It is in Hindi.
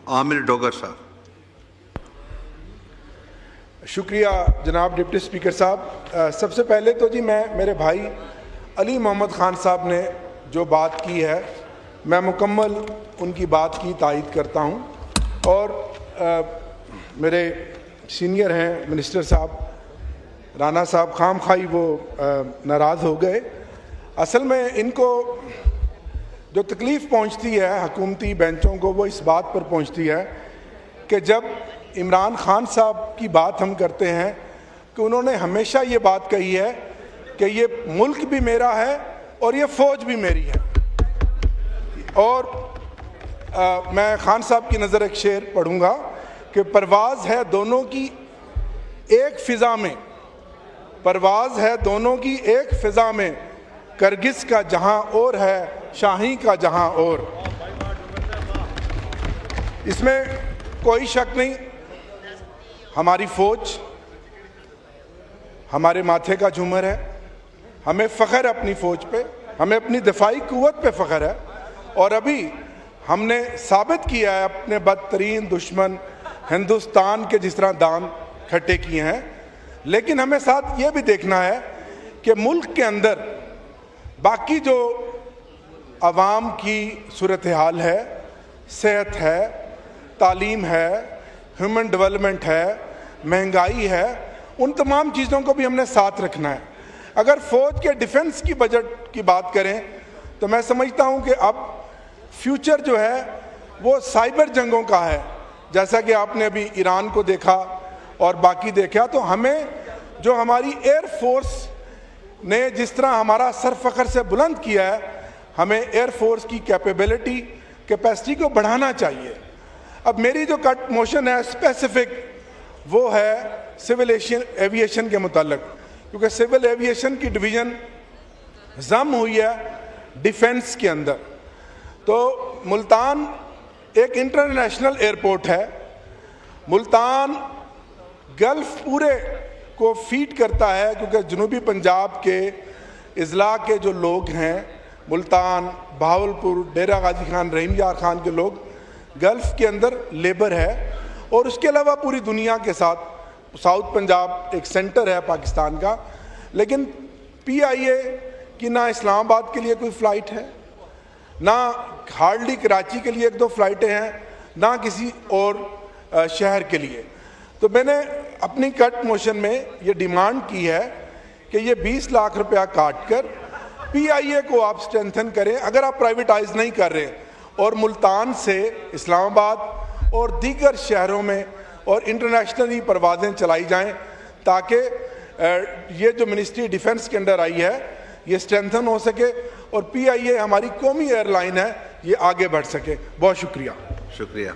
आमिर डोगर साहब। शुक्रिया जनाब डिप्टी स्पीकर साहब। सबसे पहले तो जी मैं मेरे भाई अली मोहम्मद ख़ान साहब ने जो बात की है मैं मुकम्मल उनकी बात की तायीद करता हूँ। और मेरे सीनियर हैं मिनिस्टर साहब राना साहब खाम खाई वो नाराज़ हो गए। असल में इनको जो तकलीफ़ पहुँचती है हुकूमती बेंचों को वो इस बात पर पहुँचती है कि जब इमरान खान साहब की बात हम करते हैं कि उन्होंने हमेशा ये बात कही है कि ये मुल्क भी मेरा है और ये फ़ौज भी मेरी है। और मैं खान साहब की नज़र एक शेर पढ़ूँगा कि परवाज़ है दोनों की एक फ़िज़ा में, परवाज़ है दोनों की एक फ़िज़ा में, करगिस का जहाँ और है शाही का जहाँ और। इसमें कोई शक नहीं, हमारी फ़ौज हमारे माथे का झूमर है, हमें फ़ख्र है अपनी फ़ौज पे, हमें अपनी दिफाई क़ुव्वत पे फ़ख्र है। और अभी हमने साबित किया है अपने बदतरीन दुश्मन हिंदुस्तान के जिस तरह दांत खट्टे किए हैं। लेकिन हमें साथ ये भी देखना है कि मुल्क के अंदर बाकी जो आवाम की सूरत हाल है, सेहत है, तालीम है, ह्यूमन डेवलपमेंट है, महंगाई है, उन तमाम चीज़ों को भी हमने साथ रखना है। अगर फ़ौज के डिफेंस की बजट की बात करें तो मैं समझता हूँ कि अब फ्यूचर जो है वो साइबर जंगों का है। जैसा कि आपने अभी ईरान को देखा और बाकी देखा, तो हमें जो हमारी एयर फोर्स ने जिस तरह हमारा सर फ़ख्र से बुलंद किया है, हमें एयर फोर्स की कैपेबिलिटी कैपेसिटी को बढ़ाना चाहिए। अब मेरी जो कट मोशन है स्पेसिफिक वो है सिविल एविएशन के मुताल्लिक, क्योंकि सिविल एविएशन की डिवीज़न ज़म हुई है डिफेंस के अंदर। तो मुल्तान एक इंटरनेशनल एयरपोर्ट है, मुल्तान गल्फ़ पूरे को फीड करता है, क्योंकि जनूबी पंजाब के अजला के जो लोग हैं, मुल्तान, बहावलपुर, डेरा गाजी खान, रहीम यार खान के लोग गल्फ़ के अंदर लेबर है। और उसके अलावा पूरी दुनिया के साथ साउथ पंजाब एक सेंटर है पाकिस्तान का। लेकिन PIA की ना इस्लामाबाद के लिए कोई फ़्लाइट है, ना हार्डली कराची के लिए 1-2 फ़्लाइटें हैं, ना किसी और शहर के लिए। तो मैंने अपनी कट मोशन में ये डिमांड की है कि ये 20 लाख रुपया काट कर PIA को आप स्ट्रेंथन करें, अगर आप प्राइवेटाइज नहीं कर रहे, और मुल्तान से इस्लामाबाद और दीगर शहरों में और इंटरनेशनली परवाज़ें चलाई जाएं, ताकि ये जो मिनिस्ट्री डिफेंस के अंडर आई है ये स्ट्रेंथन हो सके और PIA हमारी कौमी एयरलाइन है, ये आगे बढ़ सके। बहुत शुक्रिया। शुक्रिया।